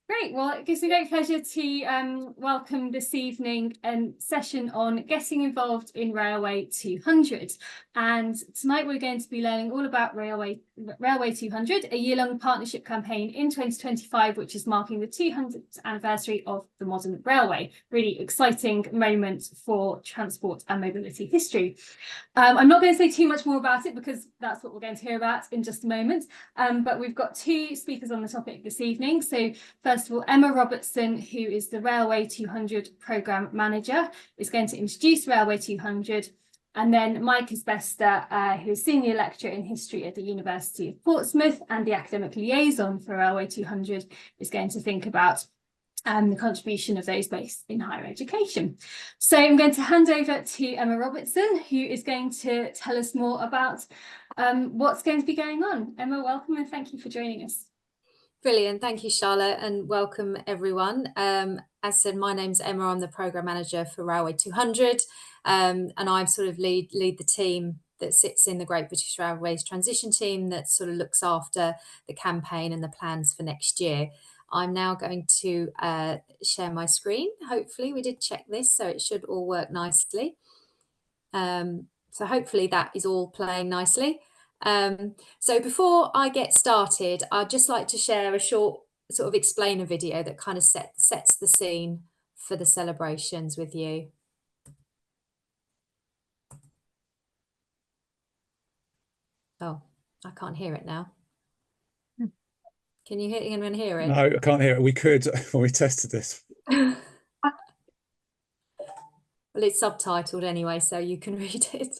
Great. Well, it gives me great pleasure to welcome this evening a session on getting involved in Railway 200. And tonight we're going to be learning all about Railway 200, a year-long partnership campaign in 2025, which is marking the 200th anniversary of the modern railway. Really exciting moment for transport and mobility history. I'm not going to say too much more about it because that's what we're going to hear about in just a moment. But we've got two speakers on the topic this evening. So first of all, Emma Robertson, who is the Railway 200 Programme Manager, is going to introduce Railway 200. And then Mike Isbester, who is Senior Lecturer in History at the University of Portsmouth and the Academic Liaison for Railway 200, is going to think about the contribution of those based in higher education. So I'm going to hand over to Emma Robertson, who is going to tell us more about what's going to be going on. Emma, welcome and thank you for joining us. Brilliant. Thank you, Charlotte, and welcome everyone. As said, my name's Emma. I'm the Programme Manager for Railway 200, and I sort of lead the team that sits in the Great British Railways transition team that sort of looks after the campaign and the plans for next year. I'm now going to share my screen. Hopefully we did check this, so it should all work nicely. So hopefully that is all playing nicely. So before I get started, I'd just like to share a short sort of explainer video that kind of sets the scene for the celebrations with you. Oh, I can't hear it now. Can you hear anyone hear it? No, I can't hear it. We could when we tested this. Well, it's subtitled anyway, so you can read it.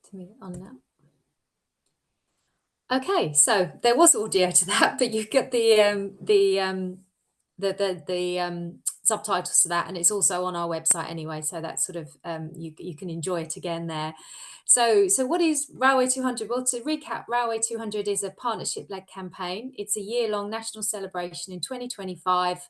To move it on now. Okay, so there was audio to that, but you get the subtitles to that, and it's also on our website anyway. So that's sort of you can enjoy it again there. So what is Railway 200? Well, to recap, Railway 200 is a partnership-led campaign. It's a year-long national celebration in 2025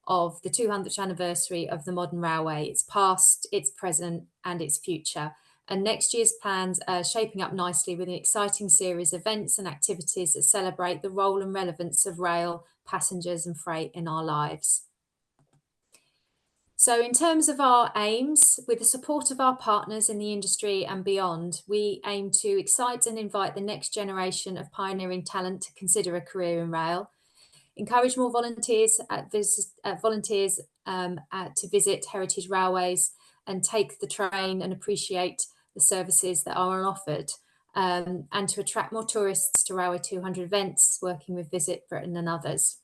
of the 200th anniversary of the modern railway. It's past, it's present, and its future. And next year's plans are shaping up nicely with an exciting series of events and activities that celebrate the role and relevance of rail, passengers and freight in our lives. So in terms of our aims, with the support of our partners in the industry and beyond, we aim to excite and invite the next generation of pioneering talent to consider a career in rail, encourage more volunteers to visit heritage railways and take the train and appreciate the services that are offered, and to attract more tourists to Railway 200 events, working with Visit Britain and others.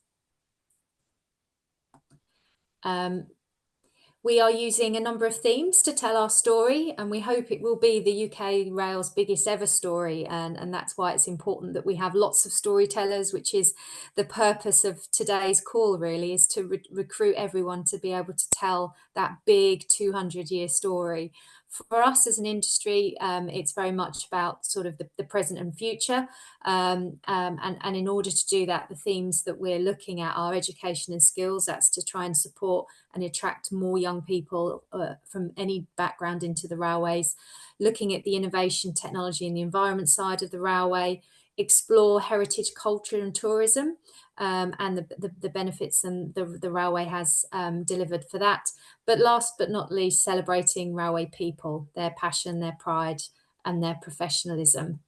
We are using a number of themes to tell our story, and we hope it will be the UK Rail's biggest ever story. And that's why it's important that we have lots of storytellers, which is the purpose of today's call, really, is to recruit everyone to be able to tell that big 200-year story. For us as an industry, it's very much about sort of the present and future. And in order to do that, the themes that we're looking at are education and skills. That's to try and support and attract more young people from any background into the railways, looking at the innovation, technology and the environment side of the railway, explore heritage, culture and tourism, and the benefits and the railway has delivered for that. But last but not least, celebrating railway people, their passion, their pride and their professionalism.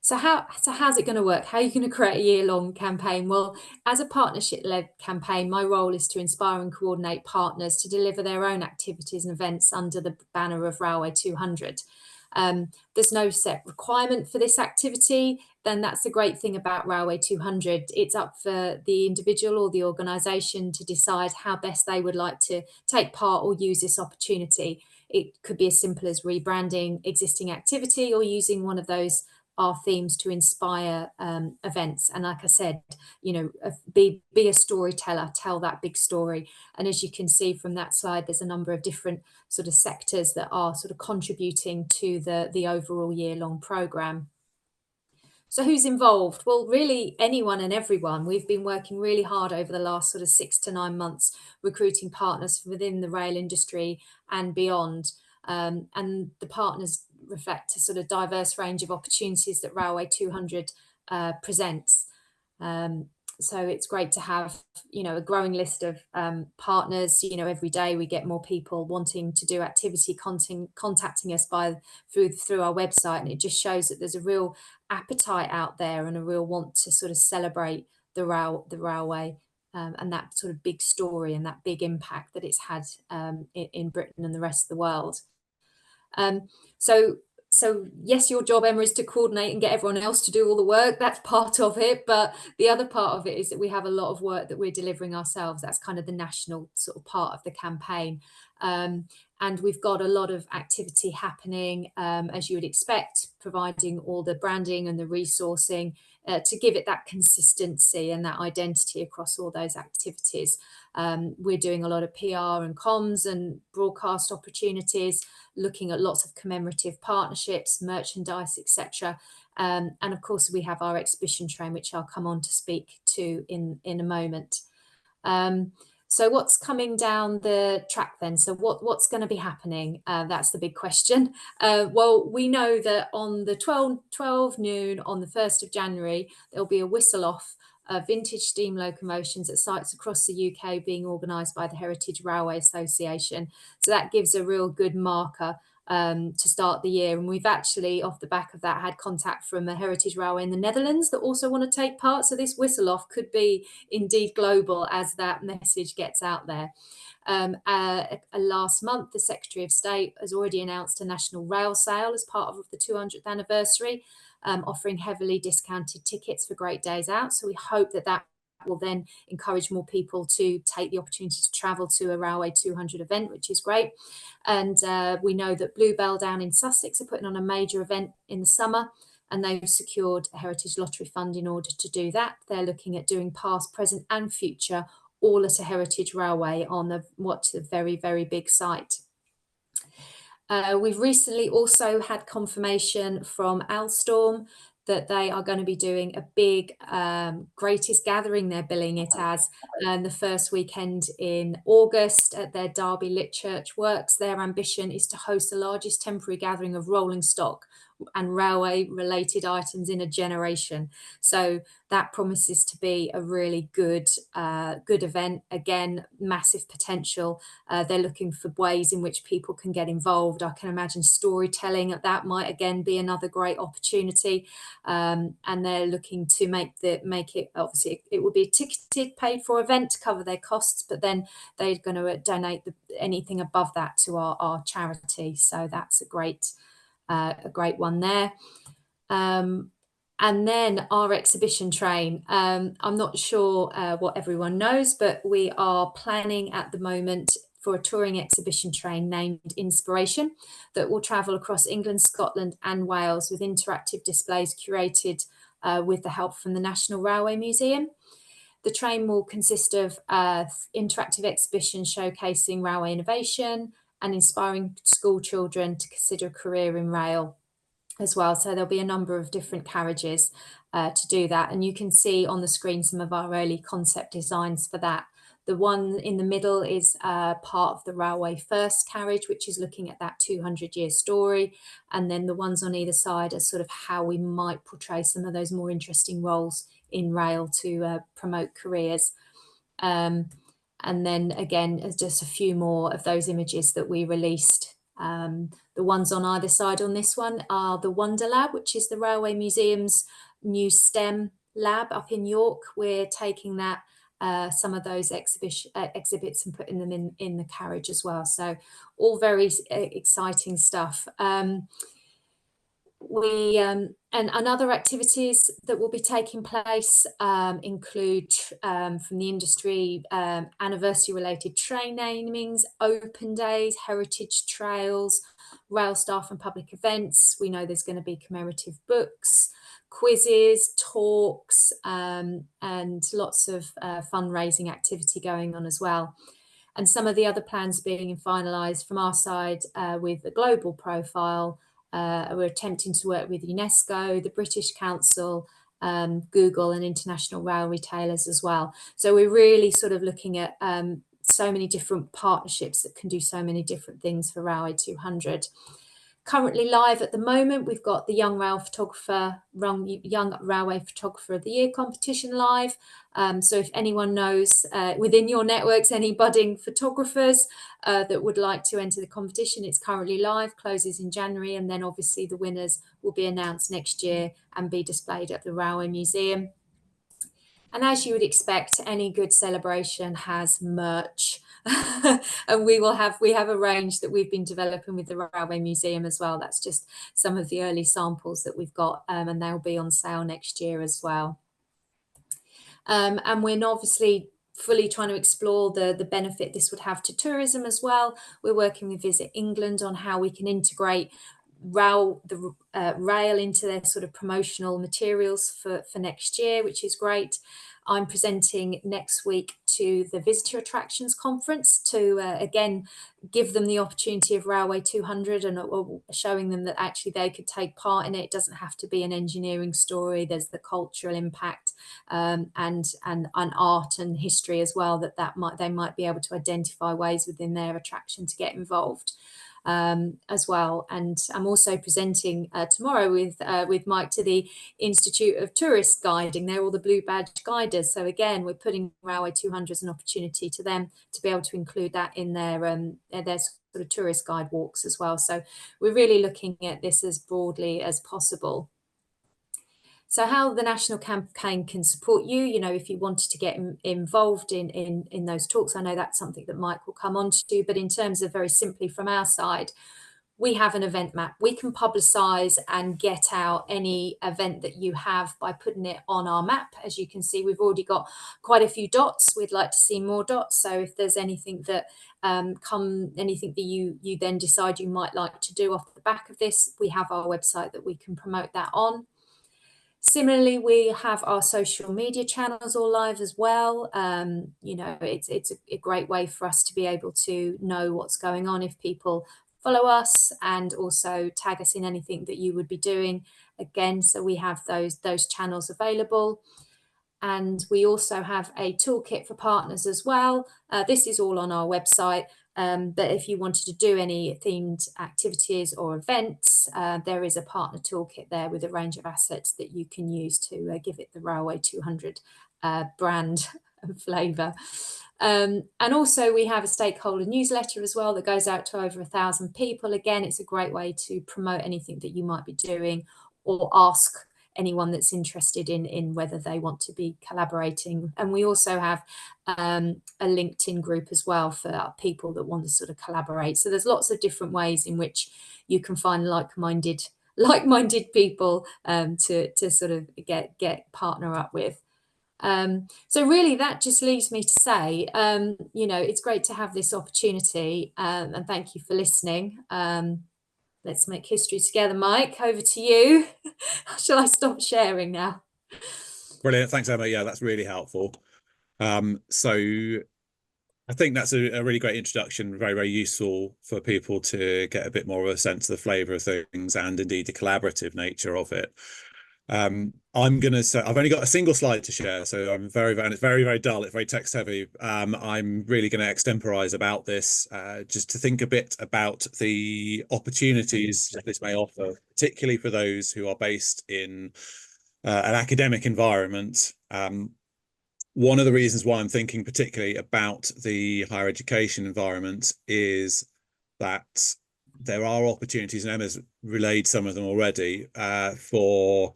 So how's it going to work? How are you going to create a year-long campaign? Well, as a partnership-led campaign, my role is to inspire and coordinate partners to deliver their own activities and events under the banner of Railway 200. There's no set requirement for this activity. Then that's the great thing about Railway 200. It's up for the individual or the organisation to decide how best they would like to take part or use this opportunity. It could be as simple as rebranding existing activity or using one of those our themes to inspire events. And like I said, you know, be a storyteller, tell that big story. And as you can see from that slide, there's a number of different sort of sectors that are sort of contributing to the overall year-long programme. So who's involved? Well, really anyone and everyone. We've been working really hard over the last sort of 6 to 9 months, recruiting partners within the rail industry and beyond. And the partners reflect a sort of diverse range of opportunities that Railway 200 presents. So it's great to have, you know, a growing list of partners. You know, every day we get more people wanting to do activity, contacting us through our website, and it just shows that there's a real appetite out there and a real want to sort of celebrate the railway and that sort of big story and that big impact that it's had in Britain and the rest of the world. So yes, your job, Emma, is to coordinate and get everyone else to do all the work. That's part of it. But the other part of it is that we have a lot of work that we're delivering ourselves. That's kind of the national sort of part of the campaign. And we've got a lot of activity happening, as you would expect, providing all the branding and the resourcing to give it that consistency and that identity across all those activities. We're doing a lot of PR and comms and broadcast opportunities, looking at lots of commemorative partnerships, merchandise, etc. And of course, we have our exhibition train, which I'll come on to speak to in a moment. So what's coming down the track then? So what's going to be happening? That's the big question. Well, we know that on the 12 noon on the 1st of January, there'll be a whistle off of vintage steam locomotions at sites across the UK being organised by the Heritage Railway Association. So that gives a real good marker to start the year. And we've actually, off the back of that, had contact from a Heritage Railway in the Netherlands that also want to take part. So this whistle off could be indeed global as that message gets out there. Last month, the Secretary of State has already announced a national rail sale as part of the 200th anniversary, offering heavily discounted tickets for Great Days Out. So we hope that that will then encourage more people to take the opportunity to travel to a Railway 200 event, which is great. And we know that Bluebell down in Sussex are putting on a major event in the summer, and they've secured a Heritage Lottery fund in order to do that. They're looking at doing past, present and future, all at a Heritage Railway on a very, very big site. We've recently also had confirmation from Alstom that they are going to be doing a big greatest gathering, they're billing it as, the first weekend in August at their Derby Lit Church Works. Their ambition is to host the largest temporary gathering of rolling stock and railway related items in a generation. So that promises to be a really good event. Again, massive potential. They're looking for ways in which people can get involved. I can imagine storytelling at that might again be another great opportunity. And they're looking to make it, obviously it will be a ticketed paid for event to cover their costs, but then they're going to donate anything above that to our charity. So that's a great one there. And then our exhibition train. I'm not sure what everyone knows, but we are planning at the moment for a touring exhibition train named Inspiration that will travel across England, Scotland and Wales with interactive displays curated with the help from the National Railway Museum. The train will consist of interactive exhibitions showcasing railway innovation and inspiring school children to consider a career in rail as well. So there'll be a number of different carriages to do that. And you can see on the screen some of our early concept designs for that. The one in the middle is part of the Railway First carriage, which is looking at that 200-year story. And then the ones on either side are sort of how we might portray some of those more interesting roles in rail to promote careers. And then again, just a few more of those images that we released The ones on either side on this one are the Wonder Lab, which is the Railway Museum's new STEM lab up in York. We're taking that some of those exhibits and putting them in the carriage as well. So all very exciting stuff. And other activities that will be taking place include from the industry anniversary related train namings, open days, heritage trails, rail staff and public events. We know there's going to be commemorative books, quizzes, talks, and lots of fundraising activity going on as well. And some of the other plans being finalised from our side with a global profile. We're attempting to work with UNESCO, the British Council, Google and international rail retailers as well. So we're really sort of looking at so many different partnerships that can do so many different things for Railway 200. Currently live at the moment, we've got the Young Railway Photographer of the Year competition live. So if anyone knows within your networks any budding photographers that would like to enter the competition, it's currently live, closes in January, and then obviously the winners will be announced next year and be displayed at the Railway Museum. And as you would expect, any good celebration has merch. And we have a range that we've been developing with the Railway Museum as well. That's just some of the early samples that we've got, and they'll be on sale next year as well. And we're obviously fully trying to explore the benefit this would have to tourism as well. We're working with Visit England on how we can integrate rail into their sort of promotional materials for next year, which is great. I'm presenting next week to the Visitor Attractions Conference to again give them the opportunity of Railway 200 and showing them that actually they could take part in it. It doesn't have to be an engineering story. There's the cultural impact and art and history as well they might be able to identify ways within their attraction to get involved. As well. And I'm also presenting tomorrow with Mike to the Institute of Tourist Guiding. They're all the blue badge guiders. So again, we're putting Railway 200 as an opportunity to them to be able to include that in their sort of tourist guide walks as well. So we're really looking at this as broadly as possible. So how the national campaign can support you, if you wanted to get involved in those talks, I know that's something that Mike will come on to, but in terms of very simply from our side, we have an event map. We can publicise and get out any event that you have by putting it on our map. As you can see, we've already got quite a few dots. We'd like to see more dots. So if there's anything that anything that you then decide you might like to do off the back of this, we have our website that we can promote that on. Similarly, we have our social media channels all live as well. It's a great way for us to be able to know what's going on if people follow us and also tag us in anything that you would be doing. Again, so we have those channels available. And we also have a toolkit for partners as well. This is all on our website. But if you wanted to do any themed activities or events, there is a partner toolkit there with a range of assets that you can use to give it the Railway 200 brand and flavour. And also we have a stakeholder newsletter as well that goes out to over 1,000 people. Again, it's a great way to promote anything that you might be doing or ask anyone that's interested in whether they want to be collaborating. And we also have a LinkedIn group as well for people that want to sort of collaborate. So there's lots of different ways in which you can find like-minded people to sort of get partner up with. So really that just leaves me to say, it's great to have this opportunity and thank you for listening. Let's make history together. Mike, over to you. Shall I stop sharing now? Brilliant. Thanks, Emma. Yeah, that's really helpful. So I think that's a really great introduction, very, very useful for people to get a bit more of a sense of the flavour of things and indeed the collaborative nature of it. I'm going to say I've only got a single slide to share, so I'm and it's very, very dull. It's very text heavy. I'm really going to extemporize about this, just to think a bit about the opportunities that this may offer, particularly for those who are based in an academic environment. One of the reasons why I'm thinking particularly about the higher education environment is that there are opportunities, and Emma's relayed some of them already, for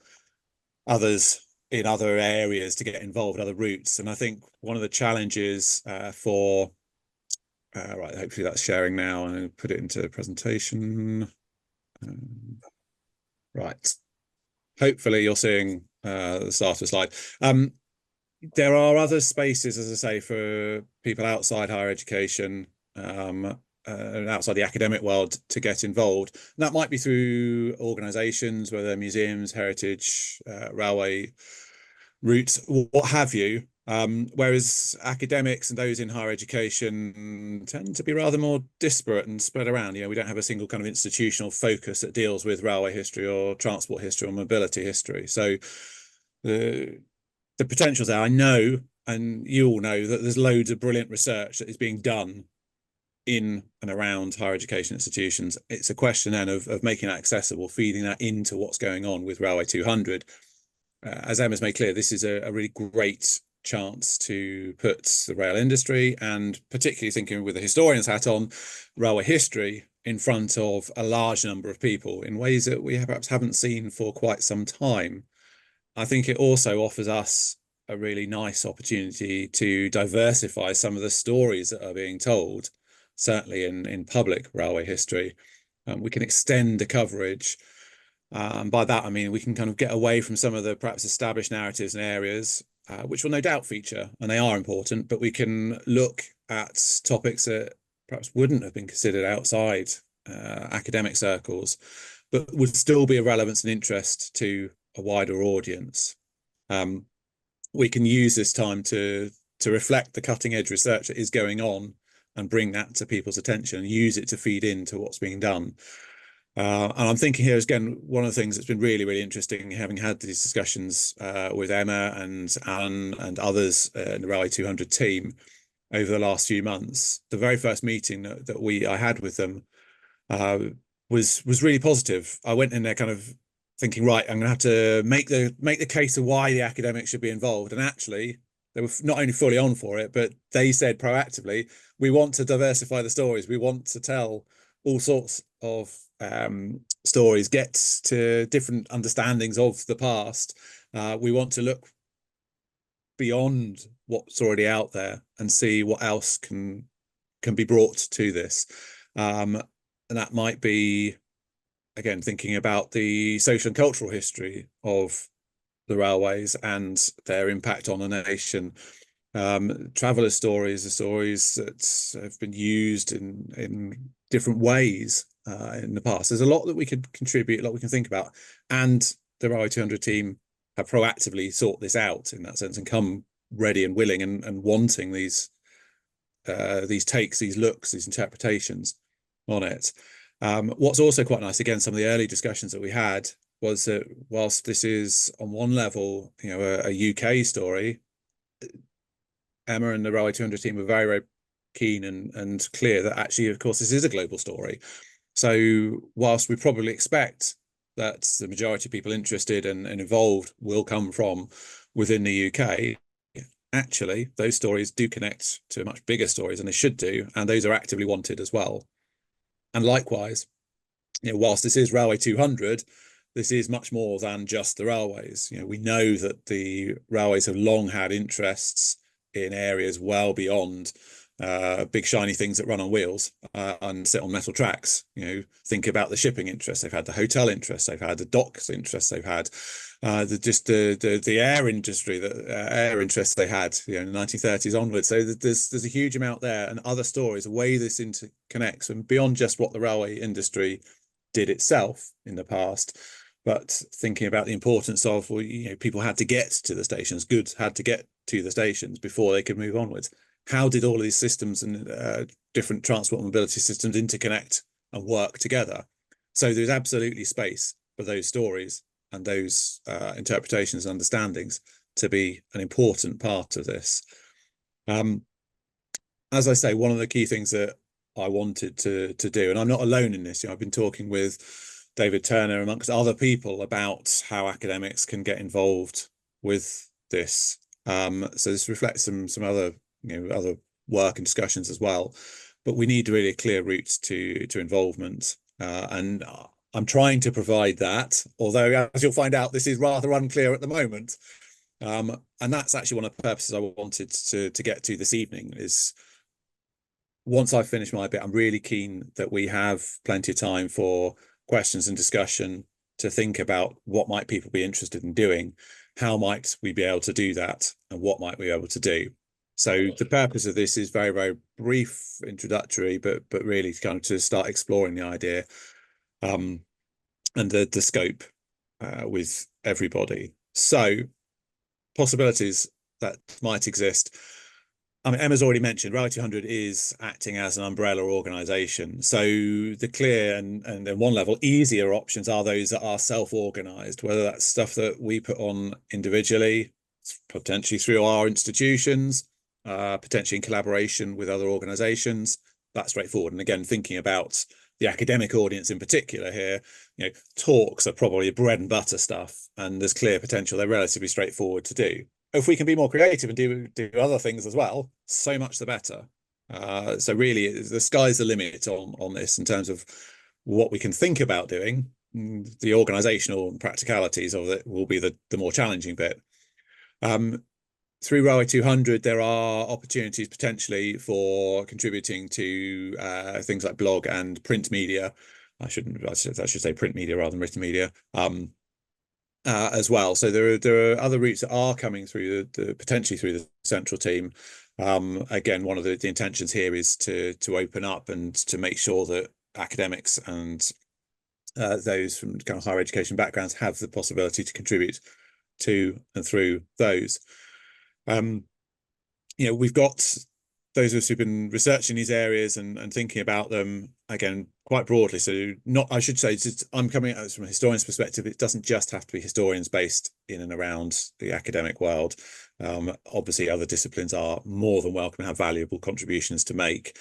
others in other areas to get involved, other routes. And I think one of the challenges for right, hopefully that's sharing now, and put it into the presentation. Right, hopefully you're seeing the starter slide. There are other spaces, as I say, for people outside higher education, outside the academic world, to get involved. And that might be through organisations, whether museums, heritage, railway routes, what have you. Whereas academics and those in higher education tend to be rather more disparate and spread around. We don't have a single kind of institutional focus that deals with railway history or transport history or mobility history. So the potential's there. I know, and you all know, that there's loads of brilliant research that is being done in and around higher education institutions. It's a question then of making that accessible, feeding that into what's going on with Railway 200. As Emma's made clear, this is a really great chance to put the rail industry, and particularly thinking with the historian's hat on, railway history in front of a large number of people in ways that we perhaps haven't seen for quite some time. I think it also offers us a really nice opportunity to diversify some of the stories that are being told, certainly in public railway history. We can extend the coverage. By that, I mean, we can kind of get away from some of the perhaps established narratives and areas, which will no doubt feature, and they are important, but we can look at topics that perhaps wouldn't have been considered outside academic circles, but would still be of relevance and interest to a wider audience. We can use this time to reflect the cutting edge research that is going on and bring that to people's attention and use it to feed into what's being done. And I'm thinking here, again, one of the things that's been really, really interesting, having had these discussions with Emma and Alan and others in the Railway 200 team over the last few months, the very first meeting that I had with them was really positive. I went in there kind of thinking, right, I'm going to have to make the case of why the academics should be involved. And actually, they were not only fully on for it, but they said proactively, we want to diversify the stories. We want to tell all sorts of stories, get to different understandings of the past. We want to look beyond what's already out there and see what else can be brought to this. And that might be, again, thinking about the social and cultural history of the railways and their impact on the nation. Traveller stories are stories that have been used in different ways in the past. There's a lot that we could contribute, a lot we can think about, and the Railway 200 team have proactively sought this out in that sense and come ready and willing and wanting these takes, these looks, these interpretations on it. What's also quite nice, again, some of the early discussions that we had, was that whilst this is on one level, a UK story, Emma and the Railway 200 team were very, very keen and clear that actually, of course, this is a global story. So whilst we probably expect that the majority of people interested and involved will come from within the UK, actually, those stories do connect to much bigger stories, and they should do, and those are actively wanted as well. And likewise, whilst this is Railway 200, this is much more than just the railways. We know that the railways have long had interests in areas well beyond big shiny things that run on wheels and sit on metal tracks. Think about the shipping interest they've had, the hotel interest they've had, the docks interest they've had, the air industry, the air interest they had, in the 1930s onwards. So there's a huge amount there, and other stories, the way this interconnects, and beyond just what the railway industry did itself in the past, but thinking about the importance of, people had to get to the stations, goods had to get to the stations before they could move onwards. How did all of these systems and different transport and mobility systems interconnect and work together? So there's absolutely space for those stories and those interpretations and understandings to be an important part of this. As I say, one of the key things that I wanted to do, and I'm not alone in this, I've been talking with David Turner amongst other people about how academics can get involved with this. So this reflects some other other work and discussions as well, but we need really a clear route to involvement. and I'm trying to provide that, although as you'll find out, this is rather unclear at the moment. And that's actually one of the purposes I wanted to get to this evening is once I've finished my bit, I'm really keen that we have plenty of time for questions and discussion to think about what might people be interested in doing, how might we be able to do that, and what might we be able to do. So the purpose of this is very, very brief, introductory, but really kind of to start exploring the idea and the scope with everybody. So possibilities that might exist. I mean, Emma's already mentioned Railway 200 is acting as an umbrella organisation. So the clear and then one level easier options are those that are self-organised, whether that's stuff that we put on individually, potentially through our institutions, potentially in collaboration with other organisations. That's straightforward. And again, thinking about the academic audience in particular here, talks are probably bread and butter stuff, and there's clear potential. They're relatively straightforward to do. If we can be more creative and do other things as well, so much the better. So really, the sky's the limit on this in terms of what we can think about doing. The organisational practicalities of it will be the more challenging bit. Through Railway 200, there are opportunities potentially for contributing to things like blog and print media. I should say print media rather than written media. As well. So there are other routes that are coming through potentially through the central team. Again, one of the intentions here is to open up and to make sure that academics and those from kind of higher education backgrounds have the possibility to contribute to and through those. We've got those of us who've been researching these areas and thinking about them again quite broadly. So I should say, I'm coming at this from a historian's perspective. It doesn't just have to be historians based in and around the academic world. Obviously, other disciplines are more than welcome and have valuable contributions to make.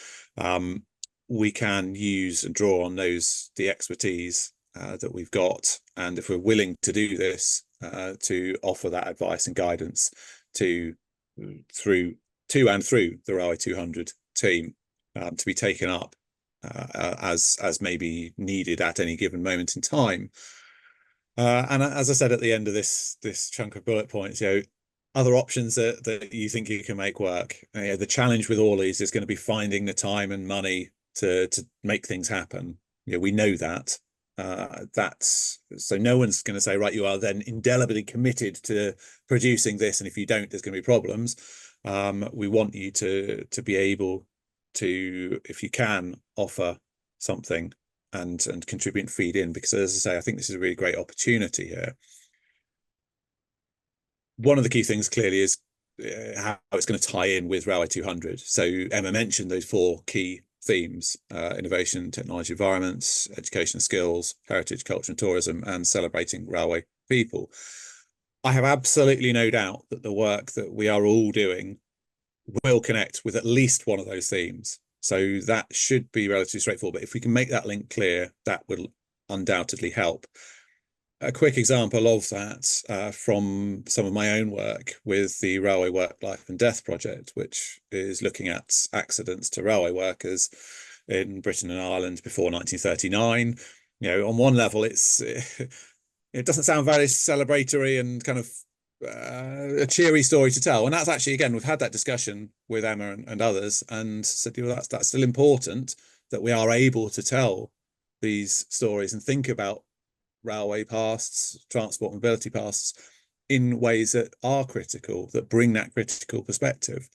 We can use and draw on the expertise that we've got, and if we're willing to do this, to offer that advice and guidance through the Railway 200 team, to be taken up as maybe needed at any given moment in time. And as I said at the end of this chunk of bullet points, other options that you think you can make work. The challenge with all these is going to be finding the time and money to make things happen. We know that. So no one's going to say, right, you are then indelibly committed to producing this, and if you don't, there's going to be problems. We want you to be able to, if you can, offer something and contribute and feed in, because as I say, I think this is a really great opportunity here. One of the key things clearly is how it's going to tie in with Railway 200. So Emma mentioned those 4 key themes: innovation, technology, environments, education and skills, heritage, culture and tourism, and celebrating railway people. I have absolutely no doubt that the work that we are all doing will connect with at least one of those themes. So that should be relatively straightforward. But if we can make that link clear, that will undoubtedly help. A quick example of that from some of my own work with the Railway Work, Life and Death Project, which is looking at accidents to railway workers in Britain and Ireland before 1939. On one level, it doesn't sound very celebratory and kind of a cheery story to tell. And that's actually, again, we've had that discussion with Emma and others, and said, that's still important that we are able to tell these stories and think about railway pasts, transport mobility pasts in ways that are critical, that bring that critical perspective,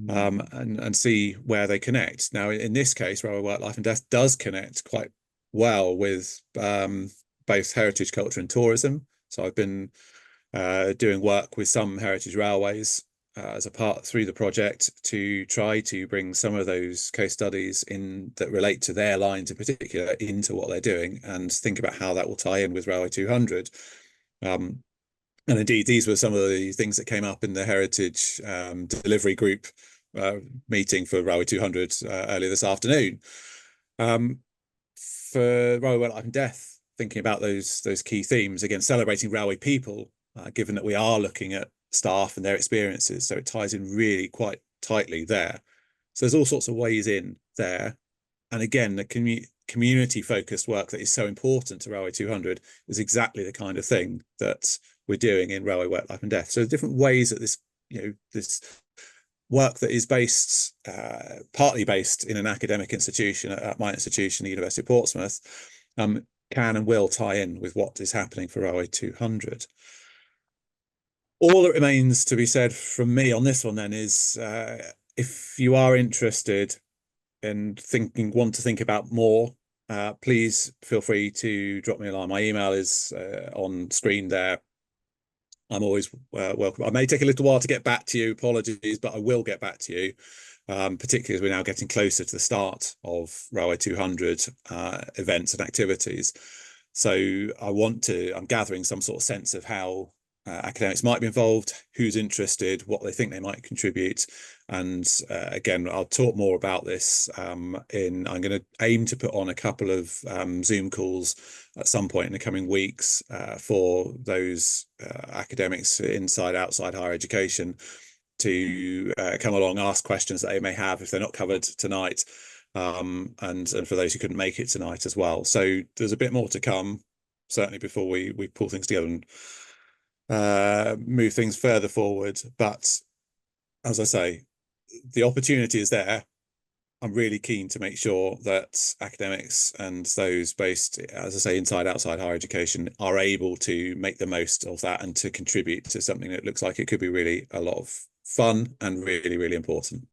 and see where they connect. Now, in this case, Railway Work, Life and Death does connect quite well with both heritage, culture and tourism. So I've been doing work with some heritage railways as a part through the project to try to bring some of those case studies in that relate to their lines in particular into what they're doing, and think about how that will tie in with Railway 200. And indeed, these were some of the things that came up in the heritage delivery group meeting for Railway 200 earlier this afternoon. For Railway Work, Life and Death, thinking about those key themes, again, celebrating railway people, given that we are looking at staff and their experiences, so it ties in really quite tightly there. So there's all sorts of ways in there, and again, the community focused work that is so important to Railway 200 is exactly the kind of thing that we're doing in Railway Work, Life and Death. So different ways that this, this work that is based, partly based in an academic institution, at my institution, the University of Portsmouth, can and will tie in with what is happening for Railway 200. All that remains to be said from me on this one then is, if you are interested in want to think about more, please feel free to drop me a line. My email is on screen there. I'm always welcome. I may take a little while to get back to you, apologies, but I will get back to you, particularly as we're now getting closer to the start of Railway 200 events and activities. So I'm gathering some sort of sense of how academics might be involved, who's interested, what they think they might contribute. And again, I'll talk more about this I'm going to aim to put on a couple of Zoom calls at some point in the coming weeks for those academics inside, outside higher education to come along, ask questions that they may have if they're not covered tonight, and for those who couldn't make it tonight as well. So there's a bit more to come, certainly before we pull things together and move things further forward. But as I say, the opportunity is there. I'm really keen to make sure that academics and those based, as I say, inside, outside higher education are able to make the most of that and to contribute to something that looks like it could be really a lot of fun and really, really important.